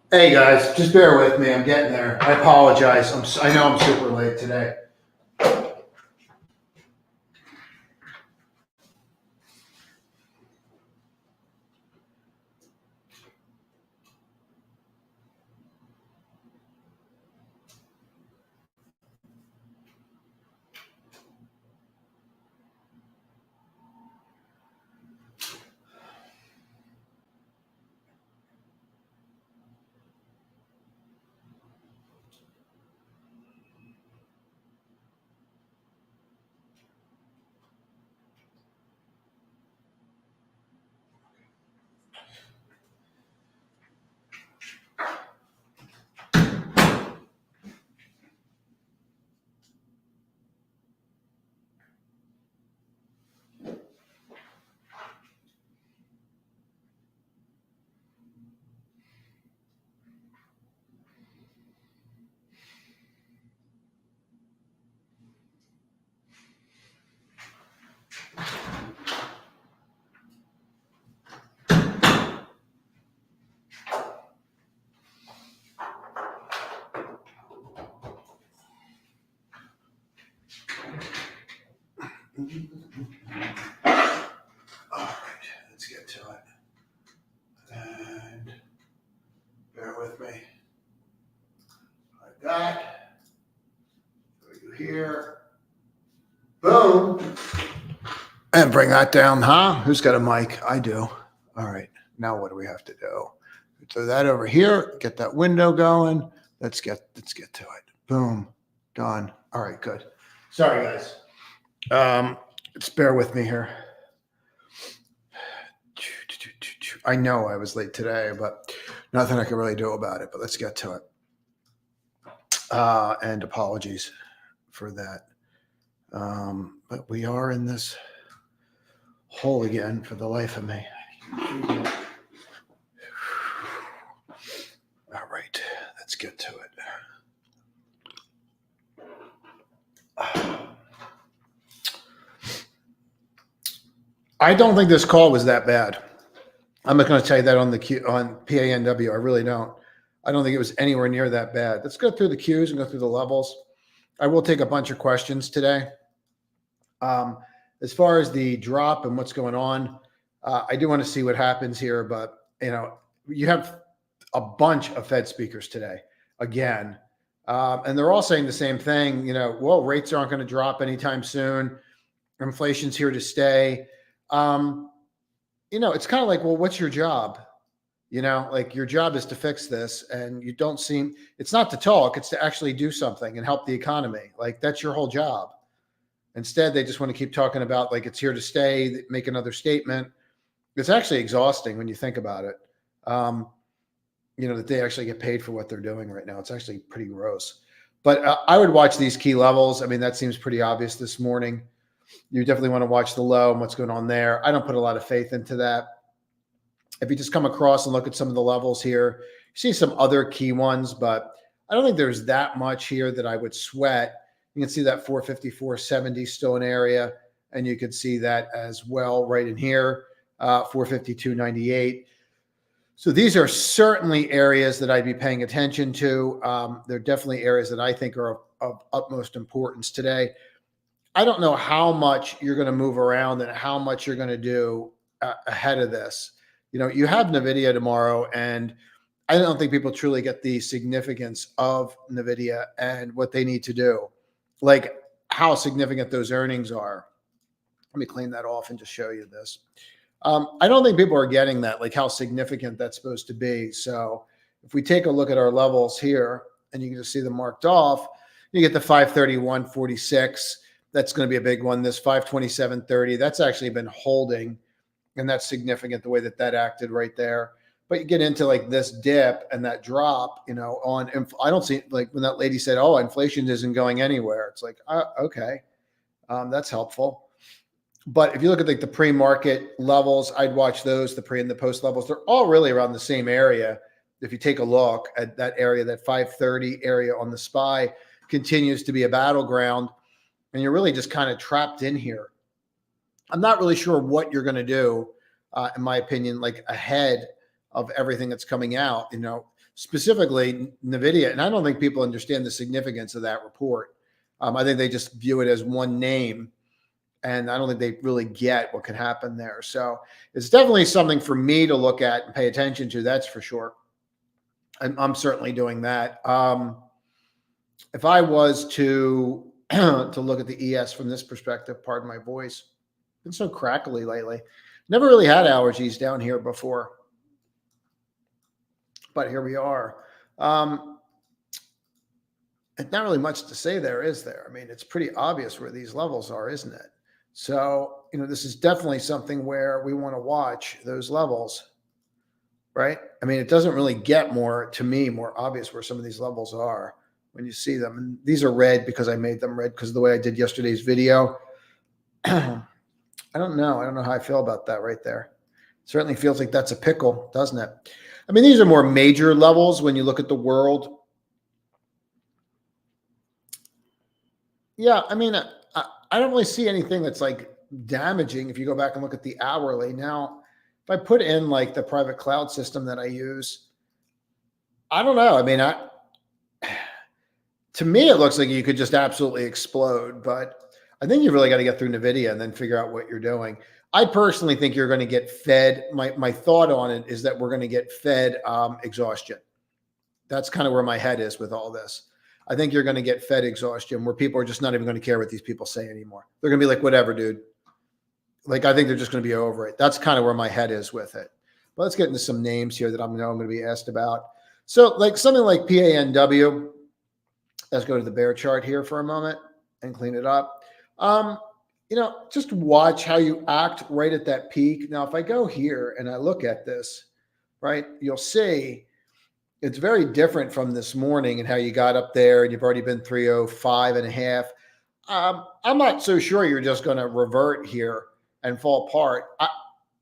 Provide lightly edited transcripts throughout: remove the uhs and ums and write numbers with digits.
Hey guys, just bear with me. I'm getting there. I apologize. I know I'm super late today. All right, let's get to it. And bear with me. Like that. Put you here. Boom. And bring that down, huh? Who's got a mic? I do. All right. Now what do we have to do? Throw that over here. Get that window going. Let's get to it. Boom. Done. All right. Good. Sorry, guys. Just bear with me here. I know I was late today, but nothing I can really do about it. But let's get to it. And apologies for that. But we are in this hole again for the life of me. All right, let's get to it. I don't think this call was that bad. I'm not going to tell you that on PANW. I really don't. I don't think it was anywhere near that bad. Let's go through the Qs and go through the levels. I will take a bunch of questions today. As far as the drop and what's going on, I do want to see what happens here. But, you have a bunch of Fed speakers today, again. And they're all saying the same thing. Well, rates aren't going to drop anytime soon. Inflation's here to stay. It's kind of like, well, what's your job? Like your job is to fix this, and you don't seem, it's not to talk, it's to actually do something and help the economy. Like that's your whole job. Instead, they just want to keep talking about like it's here to stay, make another statement. It's actually exhausting when you think about it. That they actually get paid for what they're doing right now. It's actually pretty gross. But I would watch these key levels. I mean, that seems pretty obvious this morning. You definitely want to watch the low and what's going on there. I don't put a lot of faith into that. If you just come across and look at some of the levels here, you see some other key ones, but I don't think there's that much here that I would sweat. You can see that 454.70 still an area, and you can see that as well right in here, 452.98. So these are certainly areas that I'd be paying attention to. They're definitely areas that I think are of utmost importance today. I don't know how much you're going to move around and how much you're going to do ahead of this. You have NVIDIA tomorrow, and I don't think people truly get the significance of NVIDIA and what they need to do, like how significant those earnings are. Let me clean that off and just show you this. I don't think people are getting that, like how significant that's supposed to be. So if we take a look at our levels here, and you can just see them marked off, you get the 531.46. That's going to be a big one. This 527.30, that's actually been holding, and that's significant the way that acted right there. But you get into like this dip and that drop, I don't see, like when that lady said, oh, inflation isn't going anywhere. It's like, okay, that's helpful. But if you look at like the pre-market levels, I'd watch those, the pre and the post levels. They're all really around the same area. If you take a look at that area, that 530 area on the SPY continues to be a battleground, and you're really just kind of trapped in here. I'm not really sure what you're going to do, in my opinion, like ahead of everything that's coming out. specifically NVIDIA. And I don't think people understand the significance of that report. I think they just view it as one name, and I don't think they really get what can happen there. So it's definitely something for me to look at and pay attention to. That's for sure. I'm certainly doing that. If I was to to look at the ES from this perspective, pardon my voice, been so crackly lately. Never really had allergies down here before, but here we are. It's not really much to say there, is there? I mean, it's pretty obvious where these levels are, isn't it? So, this is definitely something where we want to watch those levels, right? I mean, it doesn't really get more obvious where some of these levels are when you see them. And these are red because I made them red because of the way I did yesterday's video. I don't know. I don't know how I feel about that right there. Certainly feels like that's a pickle, doesn't it? I mean, these are more major levels when you look at the world. Yeah, I mean, I don't really see anything that's like damaging if you go back and look at the hourly. Now, if I put in like the private cloud system that I use, I don't know. I mean, to me, it looks like you could just absolutely explode, but I think you really got to get through NVIDIA and then figure out what you're doing. I personally think you're going to get fed. My thought on it is that we're going to get fed exhaustion. That's kind of where my head is with all this. I think you're going to get fed exhaustion where people are just not even going to care what these people say anymore. They're going to be like, whatever, dude. Like, I think they're just going to be over it. That's kind of where my head is with it. But let's get into some names here that I'm going to be asked about. So like something like PANW, let's go to the bear chart here for a moment and clean it up. Just watch how you act right at that peak. Now, if I go here and I look at this, right, you'll see it's very different from this morning and how you got up there and you've already been 305.5. I'm not so sure you're just going to revert here and fall apart. I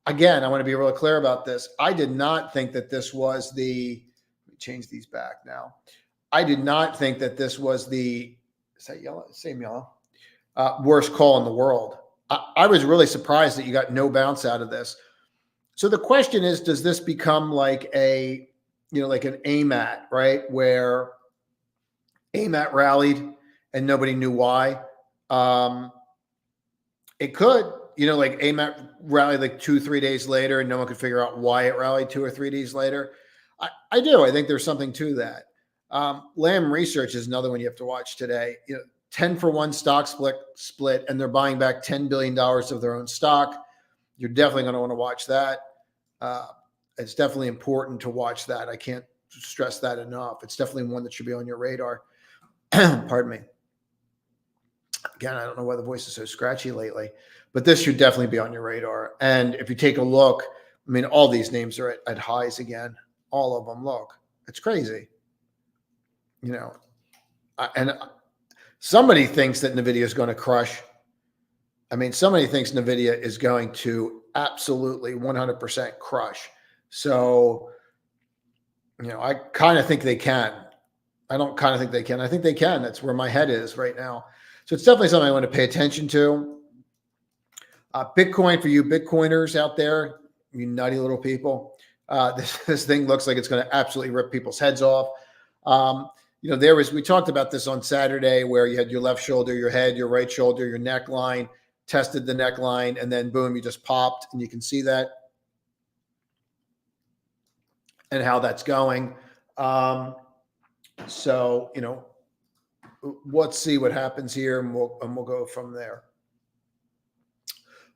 want to be really clear about this. I did not think that this was let me change these back now. I did not think that this was is that yellow? Same yellow. Worst call in the world. I was really surprised that you got no bounce out of this. So the question is, does this become like like an AMAT, right? Where AMAT rallied and nobody knew why. It could, like AMAT rallied like 2-3 days later and no one could figure out why it rallied 2 or 3 days later. I do. I think there's something to that. Lam Research is another one you have to watch today. 10-for-1 stock split, and they're buying back $10 billion of their own stock. You're definitely going to want to watch that. It's definitely important to watch that. I can't stress that enough. It's definitely one that should be on your radar. Pardon me. Again, I don't know why the voice is so scratchy lately, but this should definitely be on your radar. And if you take a look, I mean, all these names are at highs again. All of them. Look, it's crazy. And somebody thinks that NVIDIA is going to crush. I mean, somebody thinks NVIDIA is going to absolutely 100% crush. So, I kind of think they can. I don't kind of think they can. I think they can. That's where my head is right now. So it's definitely something I want to pay attention to. Bitcoin, for you Bitcoiners out there, you nutty little people. This thing looks like it's going to absolutely rip people's heads off. We talked about this on Saturday where you had your left shoulder, your head, your right shoulder, your neckline, tested the neckline, and then boom, you just popped, and you can see that and how that's going. So, let's see what happens here, and we'll go from there.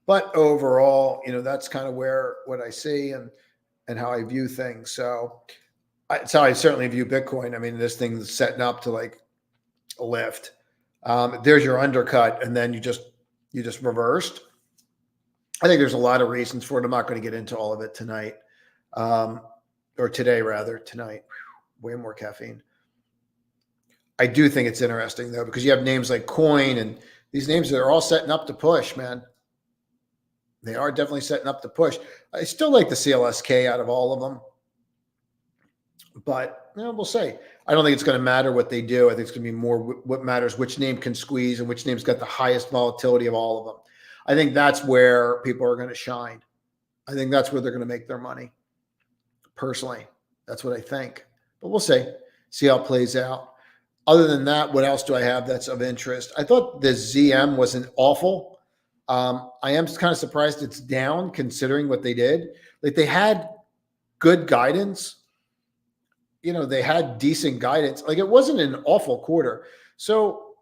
But overall, that's kind of what I see and how I view things. So it's how I certainly view Bitcoin. I mean, this thing's setting up to like a lift. There's your undercut, and then you just reversed. I think there's a lot of reasons for it. I'm not going to get into all of it tonight, or today rather. Tonight, way more caffeine. I do think it's interesting though, because you have names like Coin and these names that are all setting up to push, man. They are definitely setting up to push. I still like the CLSK out of all of them, but we'll see. I don't think it's going to matter what they do. I think it's going to be more what matters, which name can squeeze and which name's got the highest volatility of all of them. I think that's where people are going to shine. I think that's where they're going to make their money. Personally, that's what I think. but we'll see how it plays out. Other than that, what else do I have that's of interest? I thought the ZM wasn't awful. I am kind of surprised it's down considering what they did. Like they had good guidance. They had decent guidance. Like it wasn't an awful quarter. So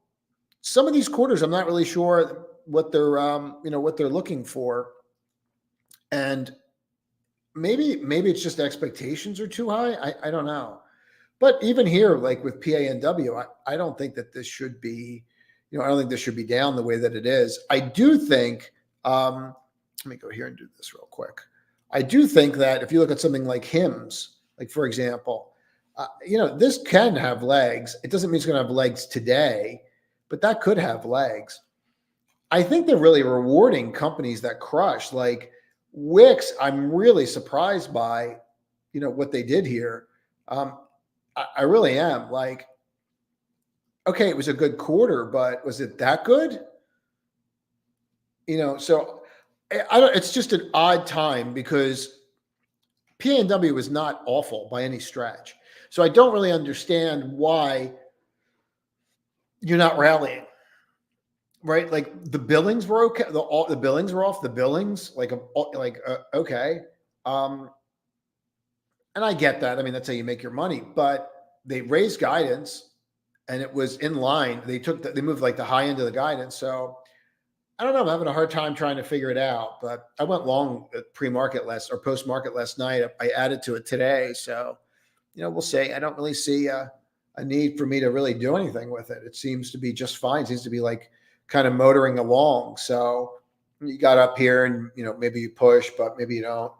some of these quarters, I'm not really sure what they're looking for. And maybe it's just expectations are too high. I don't know. But even here, like with PANW, I don't think that this should be, I don't think this should be down the way that it is. I do think, let me go here and do this real quick. I do think that if you look at something like HIMS, like for example, this can have legs. It doesn't mean it's going to have legs today, but that could have legs. I think they're really rewarding companies that crush. Like Wix, I'm really surprised by, what they did here. I really am. Like, okay, it was a good quarter, but was it that good? So I don't. It's just an odd time because PNW was not awful by any stretch. So I don't really understand why you're not rallying, right? Like the billings were okay. The billings were off. The billings, okay. And I get that. I mean, that's how you make your money. But they raised guidance, and it was in line. They moved like the high end of the guidance. So I don't know. I'm having a hard time trying to figure it out. But I went long at pre-market post-market last night. I added to it today. So we'll see. I don't really see a need for me to really do anything with it. It seems to be just fine. It seems to be like kind of motoring along. So you got up here and, maybe you push, but maybe you don't.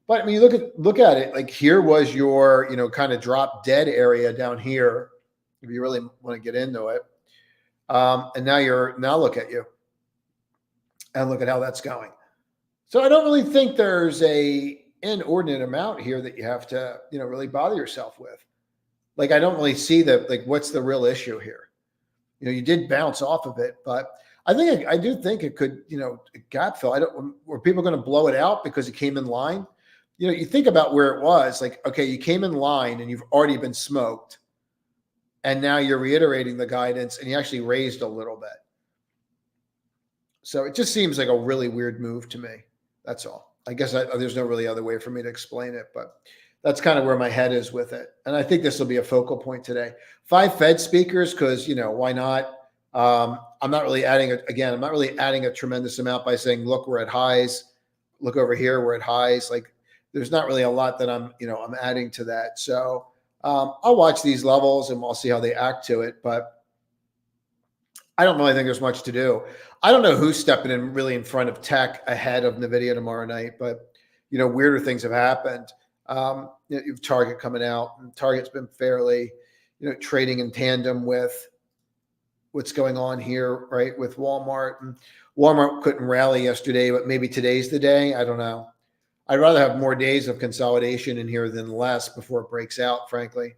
But I mean, look at it. Like here was your, kind of drop dead area down here, if you really want to get into it. And now look at you, and look at how that's going. So I don't really think there's a inordinate amount here that you have to, really bother yourself with. Like I don't really see what's the real issue here. You did bounce off of it, but I do think it could, gap fill. Were people going to blow it out because it came in line? You think about where it was, like, okay, you came in line and you've already been smoked. And now you're reiterating the guidance and you actually raised a little bit. So it just seems like a really weird move to me. That's all. I guess there's no really other way for me to explain it, but that's kind of where my head is with it. And I think this will be a focal point today. 5 Fed speakers, because, why not? I'm not really adding a tremendous amount by saying, look, we're at highs. Look over here, we're at highs. Like there's not really a lot that I'm adding to that. So I'll watch these levels and we'll see how they act to it. But I don't really think there's much to do. I don't know who's stepping in really in front of tech ahead of NVIDIA tomorrow night, but weirder things have happened. You have Target coming out, and Target's been fairly, trading in tandem with what's going on here, right? With Walmart, and Walmart couldn't rally yesterday, but maybe today's the day. I don't know. I'd rather have more days of consolidation in here than less before it breaks out, frankly.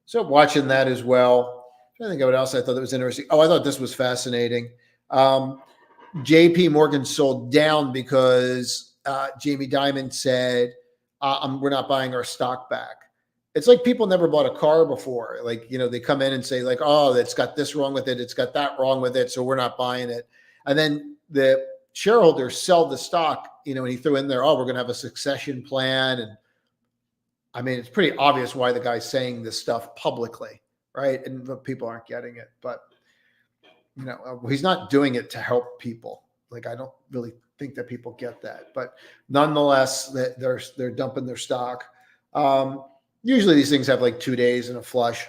So watching that as well. I think what else I thought that was interesting. Oh, I thought this was fascinating. JP Morgan sold down because Jamie Dimon said, we're not buying our stock back. It's like people never bought a car before. Like, they come in and say like, oh, it's got this wrong with it. It's got that wrong with it. So we're not buying it. And then the shareholders sell the stock, and he threw in there, oh, we're going to have a succession plan. And I mean, it's pretty obvious why the guy's saying this stuff publicly, right? And people aren't getting it, but he's not doing it to help people. Like, I don't really think that people get that, but nonetheless, they're dumping their stock. Usually these things have like 2 days and a flush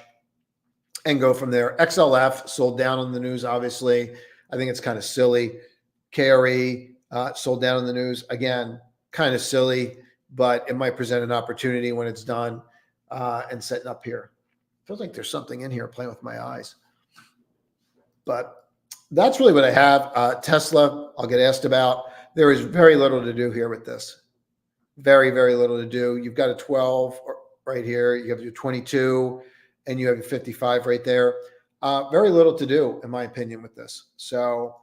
and go from there. XLF sold down on the news. Obviously, I think it's kind of silly. KRE sold down on the news. Again, kind of silly, but it might present an opportunity when it's done and setting up here. Feels like there's something in here playing with my eyes. But that's really what I have. Tesla, I'll get asked about. There is very little to do here with this. Very, very little to do. You've got a 12 right here. You have your 22, and you have your 55 right there. Very little to do, in my opinion, with this. So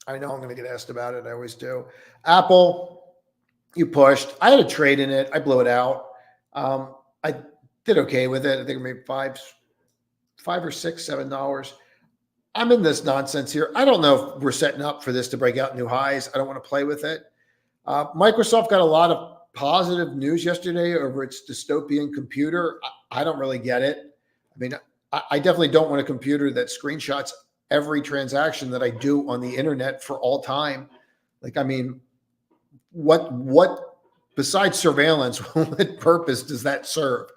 I know I'm going to get asked about it. I always do. Apple, You pushed. I had a trade in it. I blew it out. I did okay with it. I think I made $5 or $6, $7. I'm in this nonsense here. I don't know if we're setting up for this to break out new highs. I don't want to play with it. Microsoft got a lot of positive news yesterday over its dystopian computer. I don't really get it. I mean, I definitely don't want a computer that screenshots every transaction that I do on the internet for all time. Like, I mean, what besides surveillance, what purpose does that serve?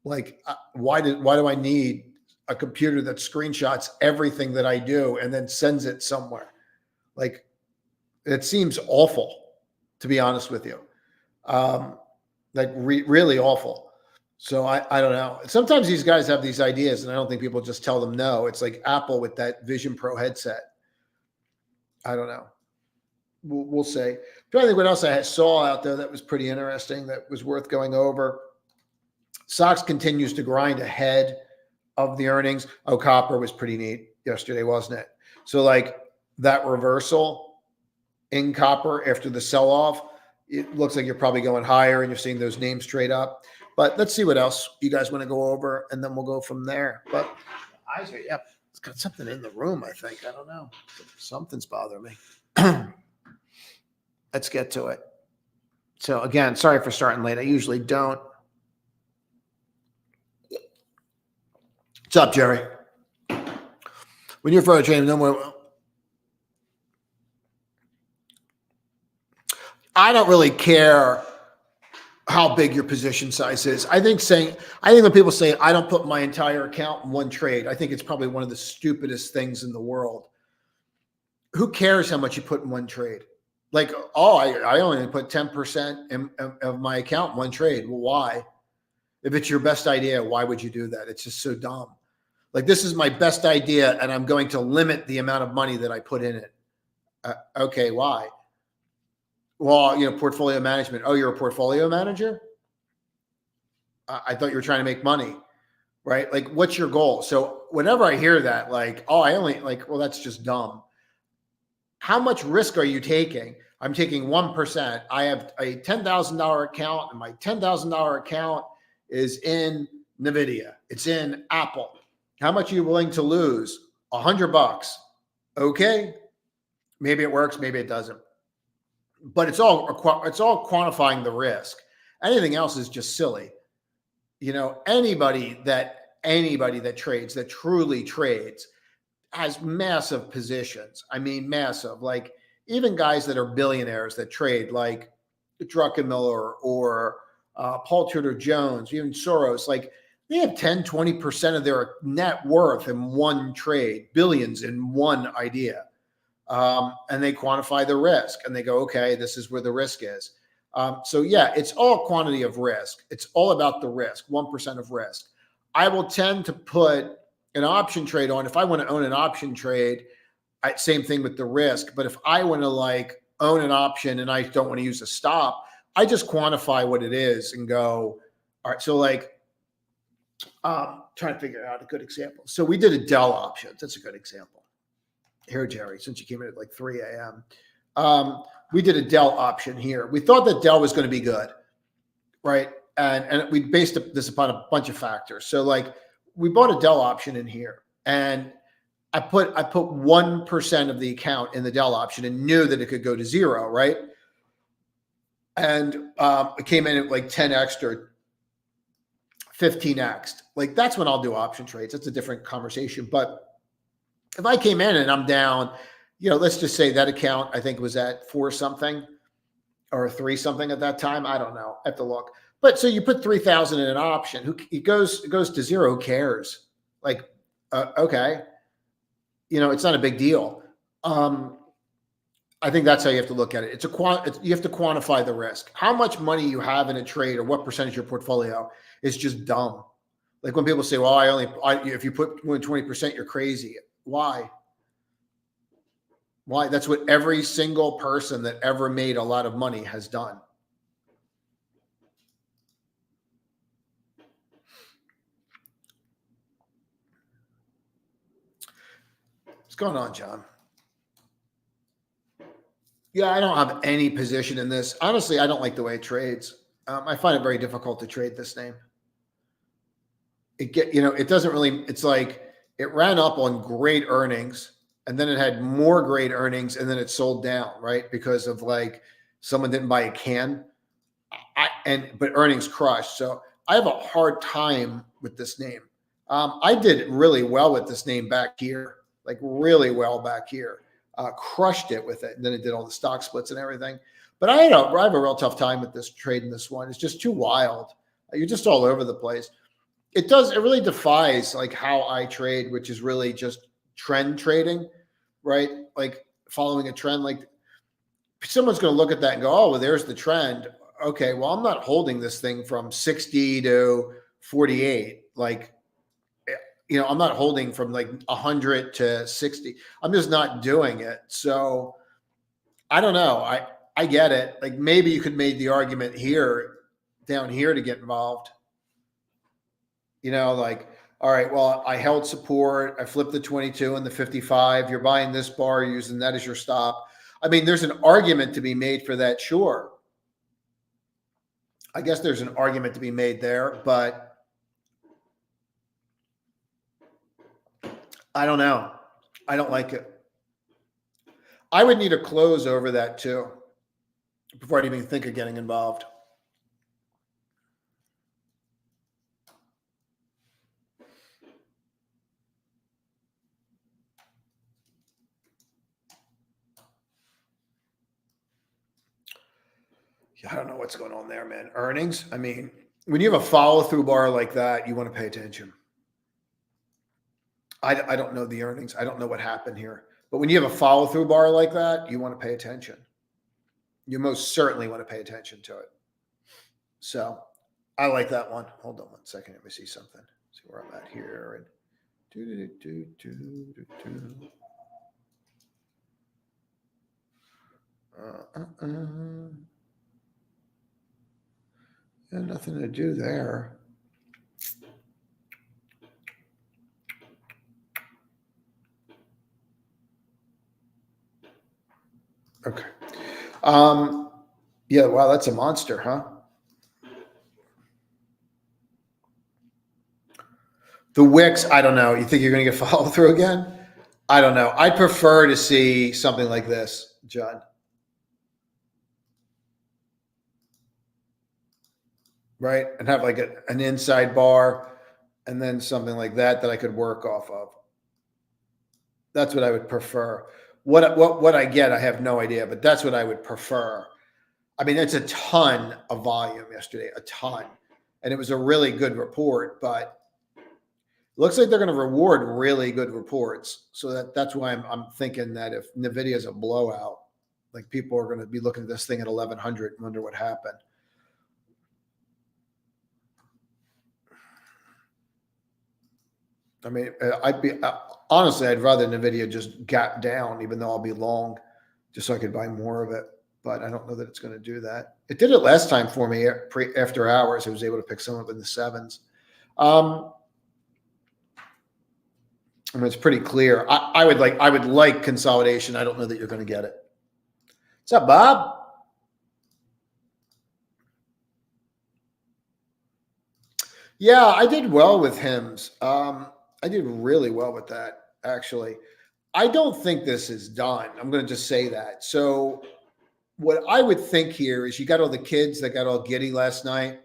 Like, why do I need a computer that screenshots everything that I do and then sends it somewhere? Like, it seems awful, to be honest with you. Like really awful. So I don't know. Sometimes these guys have these ideas, and I don't think people just tell them no. It's like Apple with that Vision Pro headset. I don't know. We'll see. I'm trying to think what else I saw out there that was pretty interesting, that was worth going over. SOX continues to grind ahead of the earnings. Oh, copper was pretty neat yesterday, wasn't it? So like that reversal in copper after the sell-off, it looks like you're probably going higher and you're seeing those names trade up. But let's see what else you guys want to go over, and then we'll go from there. But eyes are, yep, it's got something in the room, I think. I don't know. Something's bothering me. Let's get to it. So again, sorry for starting late. I usually don't. What's up, Jerry? When you're further trading, no more. I don't really care how big your position size is. I think when people say I don't put my entire account in one trade, I think it's probably one of the stupidest things in the world. Who cares how much you put in one trade? Like, oh, I only put 10% of my account in one trade. Well, why? If it's your best idea, why would you do that? It's just so dumb. Like, this is my best idea, and I'm going to limit the amount of money that I put in it. Okay, why? Well, portfolio management. Oh, you're a portfolio manager? I thought you were trying to make money, right? Like, what's your goal? So whenever I hear that, like, oh, well, that's just dumb. How much risk are you taking? I'm taking 1%. I have a $10,000 account, and my $10,000 account is in NVIDIA. It's in Apple. How much are you willing to lose? $100. Okay. Maybe it works. Maybe it doesn't. But it's all quantifying the risk. Anything else is just silly. Anybody that trades, that truly trades, has massive positions. I mean, massive. Like, even guys that are billionaires that trade, like Druckenmiller or Paul Tudor Jones, even Soros, like, they have 10, 20% of their net worth in one trade, billions in one idea. And they quantify the risk, and they go, okay, this is where the risk is. So yeah, it's all quantity of risk. It's all about the risk, 1% of risk. I will tend to put an option trade on. If I want to own an option trade, same thing with the risk. But if I want to own an option and I don't want to use a stop, I just quantify what it is and go, all right. So trying to figure out a good example. So we did a Dell option. That's a good example. Here, Jerry, since you came in at like 3 a.m. We did a Dell option here. We thought that Dell was going to be good, right? And we based this upon a bunch of factors. So we bought a Dell option in here, and I put 1% of the account in the Dell option and knew that it could go to 0, right? And it came in at like 10x or 15x. Like, that's when I'll do option trades. That's a different conversation. But if I came in and I'm down, let's just say that account, I think, was at 4 something or 3 something at that time. I don't know. I have to look. But so you put 3,000 in an option. It goes to 0. Who cares? Like, okay, it's not a big deal. I think that's how you have to look at it. You have to quantify the risk. How much money you have in a trade or what percentage of your portfolio is just dumb. Like, when people say, well, if you put more than 20%, you're crazy. Why? Why? That's what every single person that ever made a lot of money has done. What's going on, John? Yeah, I don't have any position in this. Honestly, I don't like the way it trades. I find it very difficult to trade this name. It doesn't really, it's like it ran up on great earnings and then it had more great earnings and then it sold down, right? Because of like someone didn't buy a can. But earnings crushed. So I have a hard time with this name. I did really well with this name back here, like really well back here. Crushed it with it, and then it did all the stock splits and everything. But I have a real tough time with this trade in this one. It's just too wild. You're just all over the place. It really defies like how I trade, which is really just trend trading, right? Like following a trend. Like someone's going to look at that and go, oh, well, there's the trend. Okay, well, I'm not holding this thing from 60 to 48. Like, I'm not holding from like 100 to 60. I'm just not doing it. So I don't know. I get it. Like maybe you could make the argument here, down here to get involved. Like, all right, well, I held support. I flipped the 22 and the 55. You're buying this bar, using that as your stop. I mean, there's an argument to be made for that. Sure. I guess there's an argument to be made there, but I don't know. I don't like it. I would need a close over that too before I'd even think of getting involved. Yeah, I don't know what's going on there, man. Earnings. I mean, when you have a follow through bar like that, you want to pay attention. I don't know the earnings. I don't know what happened here. But when you have a follow through bar like that, you want to pay attention. You most certainly want to pay attention to it. So I like that one. Hold on 1 second. Let me see something. See where I'm at here. Yeah, nothing to do there. Okay. Yeah, wow, that's a monster, huh? The wicks, I don't know. You think you're going to get follow through again? I don't know. I'd prefer to see something like this, John. Right? And have like an inside bar and then something like that I could work off of. That's what I would prefer. What I get, I have no idea, but that's what I would prefer. I mean, it's a ton of volume yesterday, a ton. And it was a really good report, but it looks like they're going to reward really good reports. So that's why I'm thinking that if NVIDIA is a blowout, like people are going to be looking at this thing at 1100 and wonder what happened. I mean, honestly, I'd rather NVIDIA just gap down, even though I'll be long, just so I could buy more of it. But I don't know that it's going to do that. It did it last time for me after hours. I was able to pick some up in the sevens. I mean, it's pretty clear. I would like consolidation. I don't know that you're going to get it. What's up, Bob? Yeah, I did well with HIMS. I did really well with that, actually. I don't think this is done. I'm going to just say that. So what I would think here is you got all the kids that got all giddy last night,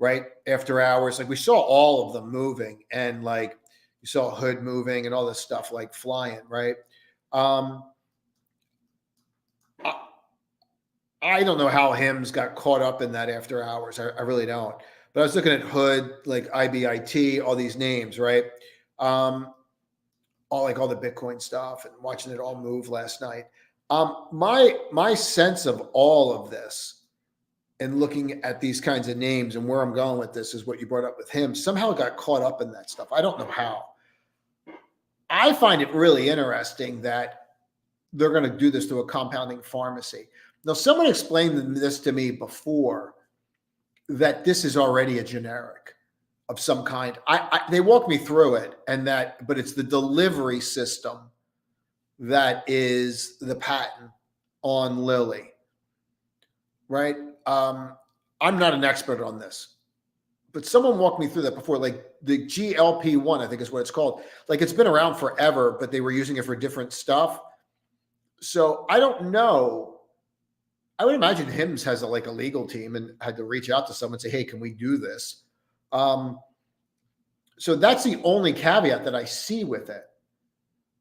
right? After hours. Like we saw all of them moving and like you saw Hood moving and all this stuff like flying, right? I don't know how HIMS got caught up in that after hours. I really don't. But I was looking at Hood, like IBIT, all these names, right? All the Bitcoin stuff and watching it all move last night. My sense of all of this and looking at these kinds of names and where I'm going with this is what you brought up with him. Somehow got caught up in that stuff. I don't know how. I find it really interesting that they're going to do this through a compounding pharmacy. Now, someone explained this to me before that this is already a generic of some kind. They walked me through it, but it's the delivery system that is the patent. on Lilly, right? I'm not an expert on this, but someone walked me through that before, like the GLP-1, I think is what it's called. Like it's been around forever, but they were using it for different stuff. So I don't know. I would imagine Hims has like a legal team and had to reach out to someone and say, hey, can we do this? So that's the only caveat that I see with it.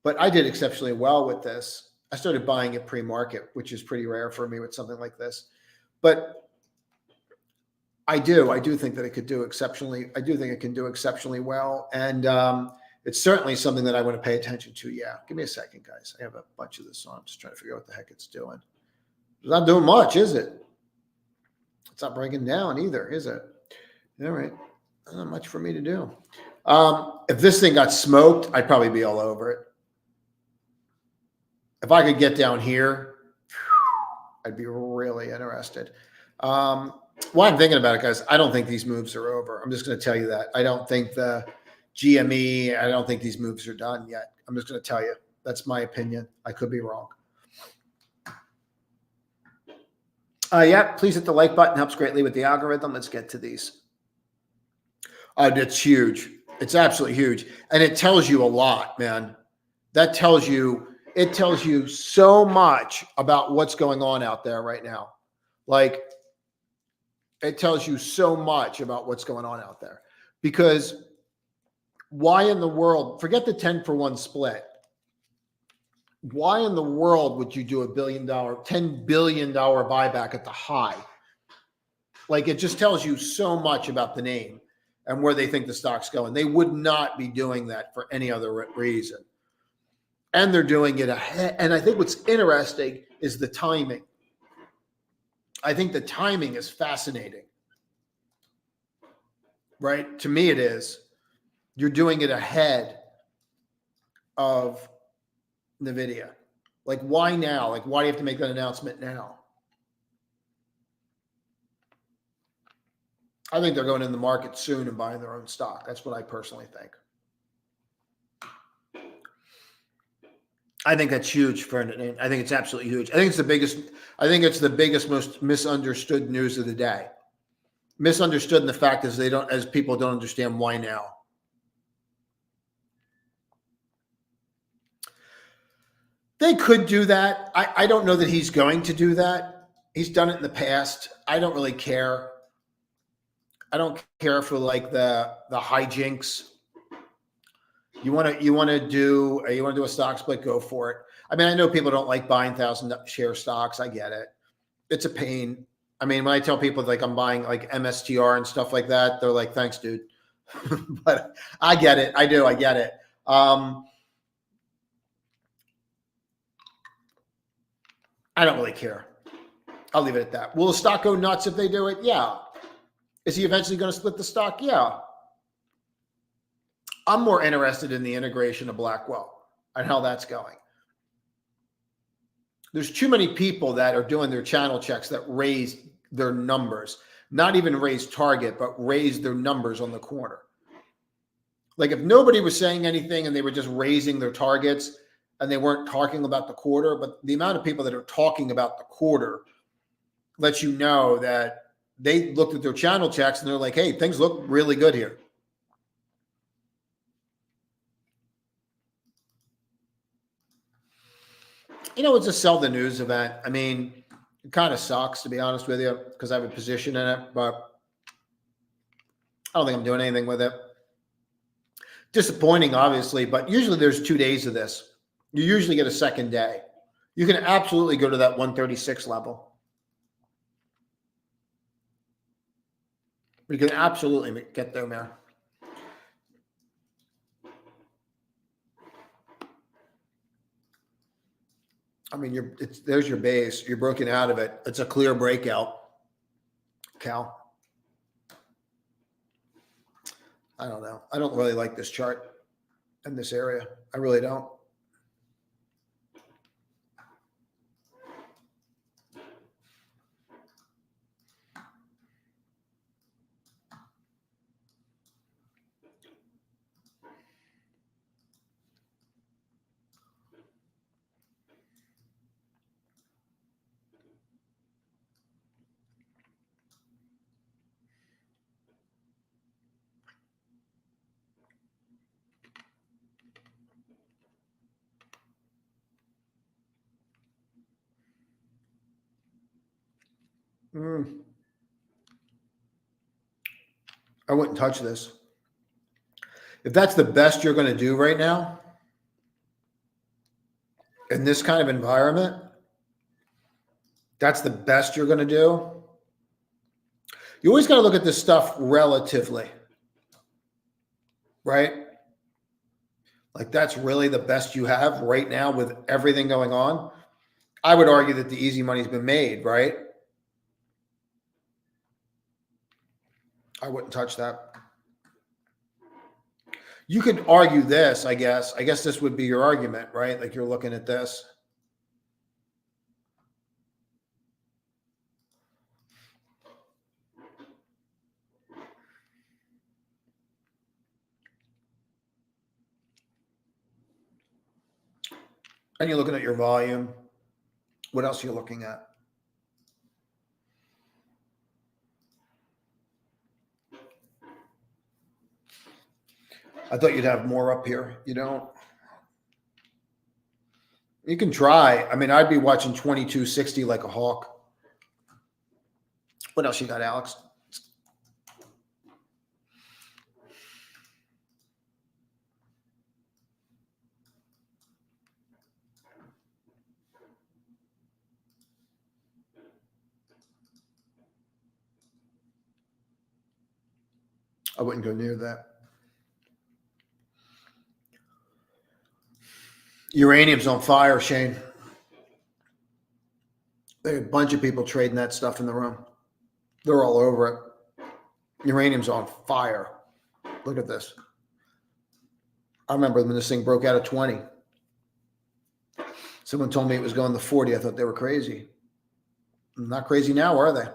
But I did exceptionally well with this. I started buying it pre-market, which is pretty rare for me with something like this. But I do think that it could do exceptionally. I do think it can do exceptionally well. And it's certainly something that I want to pay attention to. Yeah. Give me a second, guys. I have a bunch of this on. I'm just trying to figure out what the heck it's doing. It's not doing much, is it? It's not breaking down either, is it? All right. Not much for me to do. If this thing got smoked, I'd probably be all over it. If I could get down here, I'd be really interested. While I'm thinking about it, guys, I don't think these moves are over. I'm just going to tell you that. I don't think the GME, I don't think these moves are done yet. I'm just going to tell you. That's my opinion. I could be wrong. Yeah, please hit the like button. Helps greatly with the algorithm. Let's get to these. It's huge. It's absolutely huge. And it tells you a lot, man. That tells you, it tells you so much about what's going on out there right now. Like, it tells you so much about what's going on out there. Because why in the world, forget the 10-for-1 split. Why in the world would you do $10 billion buyback at the high? Like, it just tells you so much about the name and where they think the stock's going. They would not be doing that for any other reason. And they're doing it ahead. And I think what's interesting is the timing. I think the timing is fascinating. Right? To me, it is. You're doing it ahead of NVIDIA. Like, why now? Like, why do you have to make that announcement now? I think they're going in the market soon and buying their own stock. That's what I personally think. I think that's huge for it. I think it's absolutely huge. I think it's the biggest, most misunderstood news of the day. Misunderstood in the fact is as people don't understand why now. They could do that. I don't know that he's going to do that. He's done it in the past. I don't really care. I don't care for like the hijinks. You want to do a stock split, go for it. I mean, I know people don't like buying 1,000 share stocks. I get it. It's a pain. I mean, when I tell people like I'm buying like MSTR and stuff like that, they're like, thanks, dude. But I get it. I do. I get it. I don't really care. I'll leave it at that. Will the stock go nuts if they do it? Yeah. Is he eventually going to split the stock? Yeah. I'm more interested in the integration of Blackwell and how that's going. There's too many people that are doing their channel checks that raise their numbers, not even raise target, but raise their numbers on the corner. Like if nobody was saying anything and they were just raising their targets and they weren't talking about the quarter, but the amount of people that are talking about the quarter lets you know that they looked at their channel checks and they're like, hey, things look really good here. You know, it's a sell the news event. I mean, it kind of sucks, to be honest with you, because I have a position in it, but I don't think I'm doing anything with it. Disappointing, obviously, but usually there's 2 days of this. You usually get a second day. You can absolutely go to that 136 level. You can absolutely get there, man. I mean, there's your base. You're broken out of it. It's a clear breakout, Cal. I don't know. I don't really like this chart in this area. I really don't. I wouldn't touch this. If that's the best you're going to do right now in this kind of environment, that's the best you're going to do. You always got to look at this stuff relatively, right? Like that's really the best you have right now with everything going on. I would argue that the easy money's been made, right? I wouldn't touch that. You could argue this, I guess. I guess this would be your argument, right? Like you're looking at this. And you're looking at your volume. What else are you looking at? I thought you'd have more up here. You don't. You can try. I mean, I'd be watching 2260 like a hawk. What else you got, Alex? I wouldn't go near that. Uranium's on fire, Shane. There's a bunch of people trading that stuff in the room. They're all over it. Uranium's on fire. Look at this. I remember when this thing broke out at 20. Someone told me it was going to 40. I thought they were crazy. Not crazy now, are they?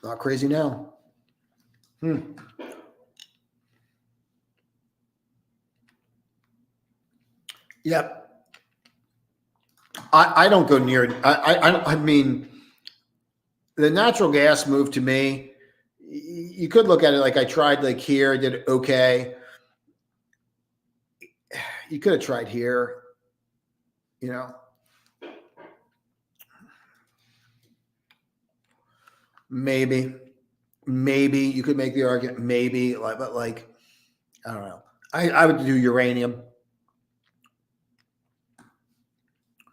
Not crazy now. Yep. I don't go near. I mean, the natural gas move to me, you could look at it like I tried like here, I did okay. You could have tried here, you know. Maybe you could make the argument, maybe, but like, I don't know. I would do uranium.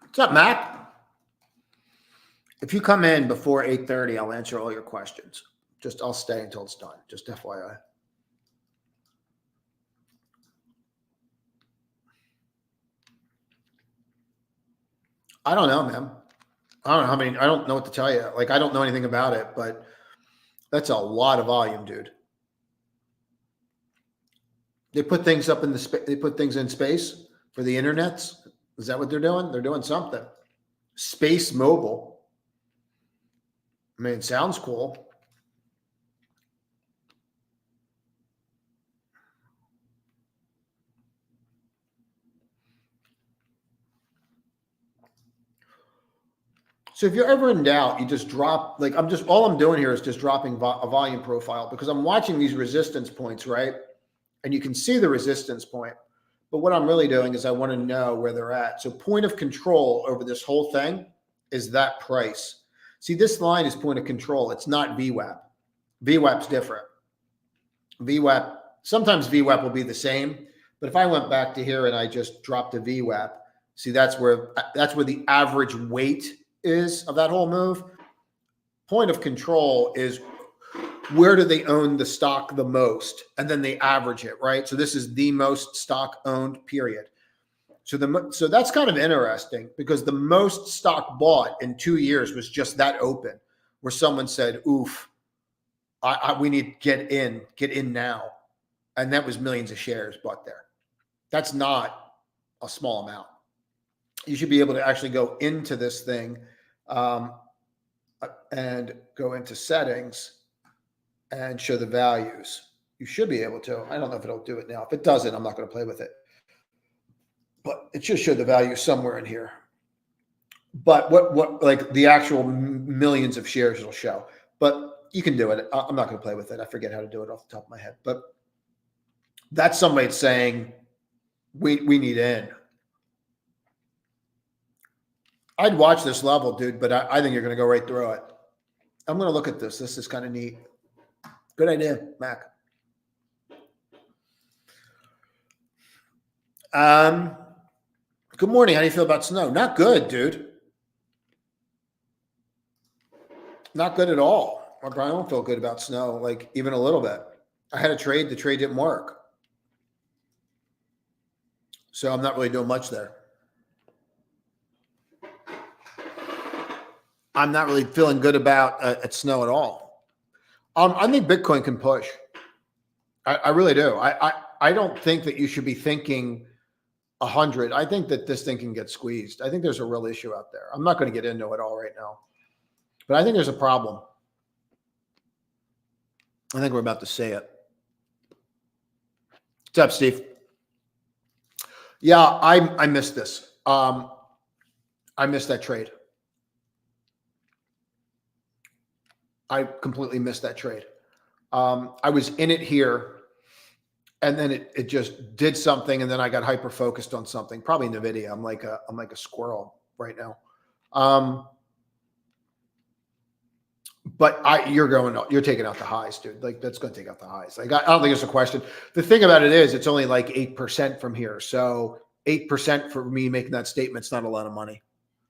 What's up, Matt? If you come in before 8:30, I'll answer all your questions. I'll stay until it's done. Just FYI. I don't know, man. I don't know how many. I don't know what to tell you. Like, I don't know anything about it, but that's a lot of volume, dude. They put things up in they put things in space for the internets. Is that what they're doing? They're doing something. Space mobile. I mean, it sounds cool. So if you're ever in doubt, you just drop, like all I'm doing here is just dropping a volume profile because I'm watching these resistance points, right? And you can see the resistance point. But what I'm really doing is I want to know where they're at. So point of control over this whole thing is that price. See, this line is point of control. It's not VWAP. VWAP's different. VWAP, sometimes VWAP will be the same. But if I went back to here and I just dropped a VWAP, see, that's where the average weight is of that whole move. Point of control is where do they own the stock the most, and then they average it, right? So this is the most stock owned, period. So that's kind of interesting because the most stock bought in 2 years was just that open, where someone said, "Oof, we need to get in now," and that was millions of shares bought there. That's not a small amount. You should be able to actually go into this thing and go into settings and show the values. You should be able to. I don't know if it'll do it now. If it doesn't, I'm not going to play with it. But it should show the value somewhere in here. But what like the actual millions of shares it'll show. But you can do it. I'm not going to play with it. I forget how to do it off the top of my head. But That's somebody saying we need in. I'd watch this level, dude, but I think you're going to go right through it. I'm going to look at this. This is kind of neat. Good idea, Mac. Good morning. How do you feel about snow? Not good, dude. Not good at all. I don't feel good about snow, like even a little bit. I had a trade. The trade didn't work. So I'm not really doing much there. I'm not really feeling good about at snow at all. I think Bitcoin can push. I really do. I don't think that you should be thinking 100. I think that this thing can get squeezed. I think there's a real issue out there. I'm not going to get into it all right now, but I think there's a problem. I think we're about to see it. What's up, Steve? Yeah, I missed this. I missed that trade. I completely missed that trade. I was in it here, and then it just did something, and then I got hyper focused on something. Probably NVIDIA. I'm like a squirrel right now. But you're taking out the highs, dude. Like that's going to take out the highs. Like I don't think it's a question. The thing about it is, it's only like 8% from here. So 8% for me making that statement's not a lot of money,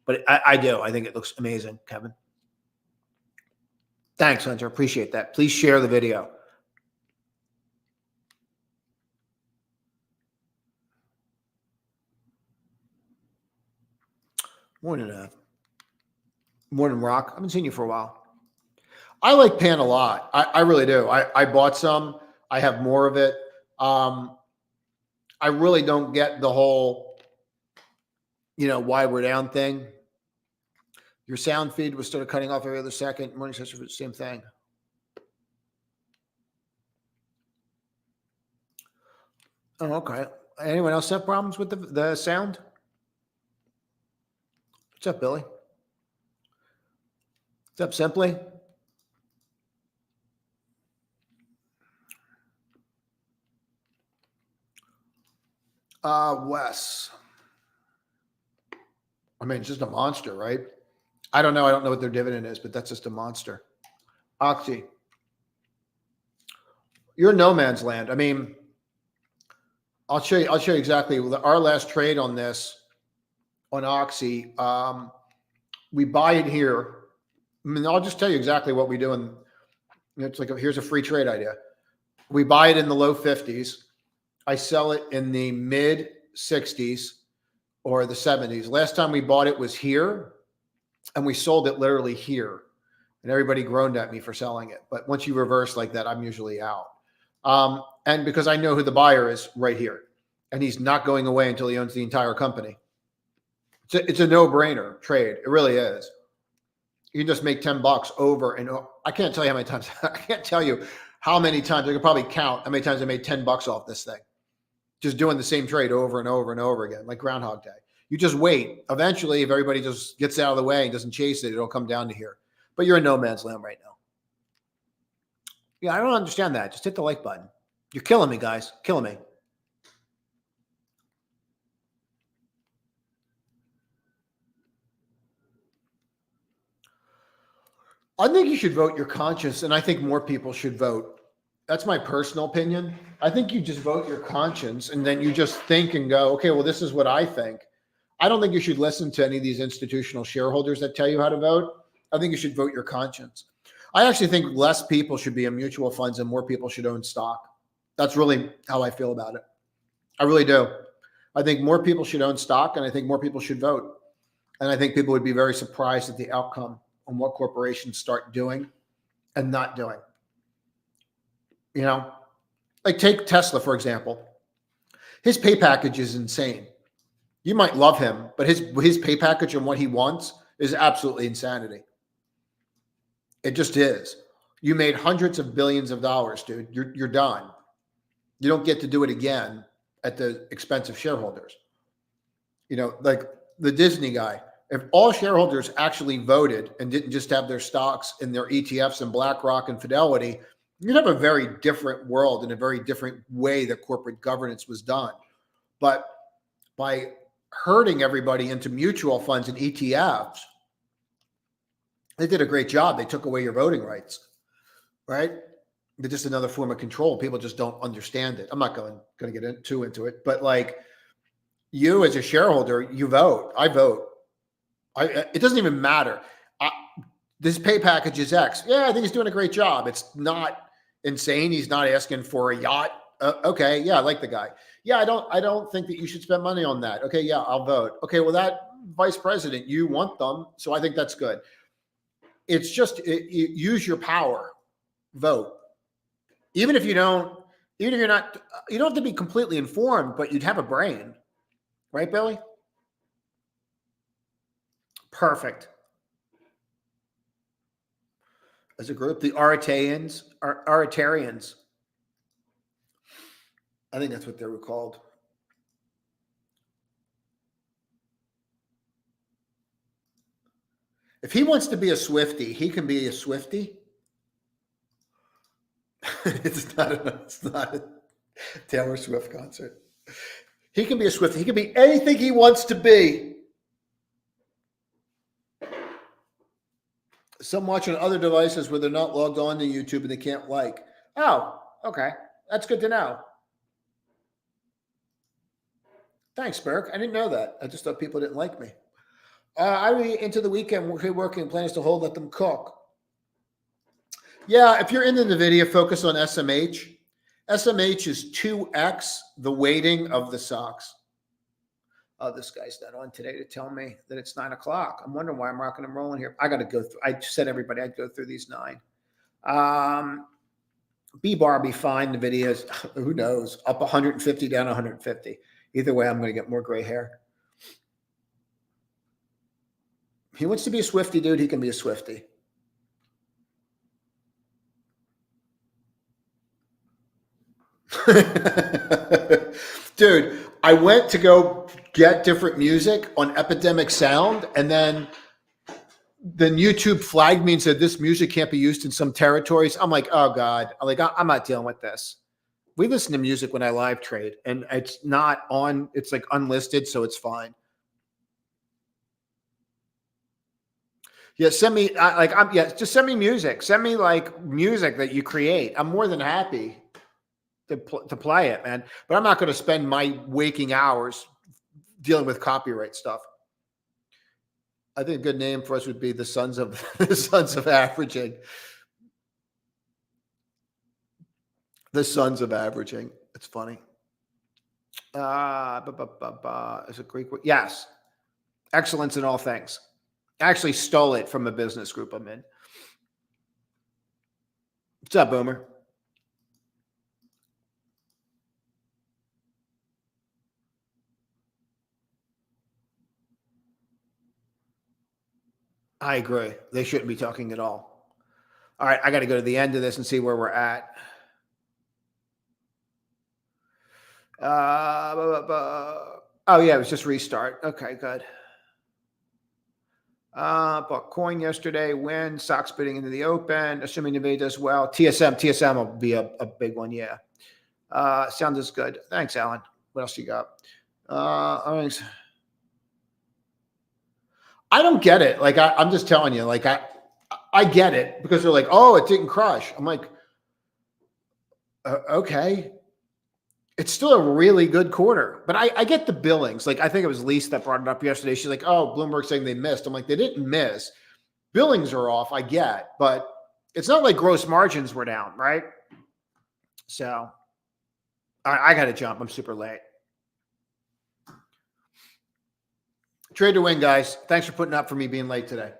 but I do. I think it looks amazing, Kevin. Thanks, Hunter. Appreciate that. Please share the video. Morning, Rock. I haven't seen you for a while. I like Pan a lot. I really do. I bought some. I have more of it. I really don't get the whole, why we're down thing. Your sound feed was started cutting off every other second. Morning session for the same thing. Oh, okay. Anyone else have problems with the sound? What's up, Billy? What's up, Simply? Wes. I mean, it's just a monster, right? I don't know. I don't know what their dividend is, but that's just a monster. Oxy. You're no man's land. I mean, I'll show you exactly our last trade on this, on Oxy. We buy it here. I mean, I'll just tell you exactly what we do. And it's like, here's a free trade idea. We buy it in the low 50s. I sell it in the mid 60s or the 70s. Last time we bought it was here, and we sold it literally here. And everybody groaned at me for selling it. But once you reverse like that, I'm usually out. And because I know who the buyer is right here, and he's not going away until he owns the entire company. It's a no-brainer trade. It really is. You can just make $10 over and over. I can't tell you how many times. I can't tell you how many times. I could probably count how many times I made $10 off this thing. Just doing the same trade over and over and over again, like Groundhog Day. You just wait. Eventually, if everybody just gets out of the way and doesn't chase it, it'll come down to here. But you're in no man's land right now. Yeah, I don't understand that. Just hit the like button. You're killing me, guys. Killing me. I think you should vote your conscience, and I think more people should vote. That's my personal opinion. I think you just vote your conscience, and then you just think and go, okay, well, this is what I think. I don't think you should listen to any of these institutional shareholders that tell you how to vote. I think you should vote your conscience. I actually think less people should be in mutual funds and more people should own stock. That's really how I feel about it. I really do. I think more people should own stock, and I think more people should vote. And I think people would be very surprised at the outcome on what corporations start doing and not doing. Like take Tesla, for example. His pay package is insane. You might love him, but his pay package and what he wants is absolutely insanity. It just is. You made hundreds of billions of dollars, dude. You're done. You don't get to do it again at the expense of shareholders. Like the Disney guy. If all shareholders actually voted and didn't just have their stocks in their ETFs and BlackRock and Fidelity, You'd have a very different world and a very different way that corporate governance was done. But by herding everybody into mutual funds and ETFs, they did a great job. They took away your voting rights, right? They're just another form of control. People just don't understand it. I'm not going to get too into it, but like you as a shareholder, you vote. I vote. It doesn't even matter. This pay package is X. Yeah, I think he's doing a great job. It's not insane. He's not asking for a yacht. Okay, yeah, I like the guy. Yeah, I don't think that you should spend money on that. Okay, yeah, I'll vote. Okay, well, that vice president, you want them, so I think that's good. It's just use your power, vote. Even if you're not, you don't have to be completely informed, but you'd have a brain, right, Billy? Perfect. As a group, the Aretarians. I think that's what they were called. If he wants to be a Swiftie, he can be a Swiftie. It's not a Taylor Swift concert. He can be a Swiftie. He can be anything he wants to be. Some watch on other devices where they're not logged on to YouTube and they can't like. Oh, okay. That's good to know. Thanks, Burke. I didn't know that. I just thought people didn't like me. I mean, into the weekend, we're working plans to hold, let them cook. Yeah, if you're into the video, focus on SMH. SMH is 2x the weighting of the stocks. Oh, this guy's not on today to tell me that it's 9 o'clock. I'm wondering why I'm rocking and rolling here. I got to go through. I said everybody I'd go through these 9. B-bar be fine. The videos, who knows? Up 150, down 150. Either way, I'm going to get more gray hair. He wants to be a Swiftie, dude. He can be a Swiftie. Dude, I went to go get different music on Epidemic Sound, and then YouTube flagged me and said this music can't be used in some territories. I'm like, oh God. I'm not dealing with this. We listen to music when I live trade, and it's not on, it's like unlisted, so it's fine. Yeah, send me just send me music. Send me like music that you create. I'm more than happy to play it, man. But I'm not going to spend my waking hours dealing with copyright stuff. I think a good name for us would be the Sons of Averaging. The Sons of Averaging. It's funny. Is a Greek word? Yes. Excellence in all things. I actually stole it from a business group I'm in. What's up, Boomer? I agree. They shouldn't be talking at all. All right, I got to go to the end of this and see where we're at. Oh, yeah, it was just restart. Okay, good. Bought coin yesterday. Win. Stocks bidding into the open. Assuming the does well. TSM will be a big one. Yeah. Sounds good. Thanks, Alan. What else you got? Earnings. I don't get it. Like I'm just telling you. Like I get it because they're like, oh, it didn't crush. I'm like, okay. It's still a really good quarter, but I get the billings. Like I think it was Lisa that brought it up yesterday. She's like, "Oh, Bloomberg saying they missed." I'm like, "They didn't miss. Billings are off. I get, but it's not like gross margins were down, right?" So I got to jump. I'm super late. Trade to win, guys. Thanks for putting up for me being late today.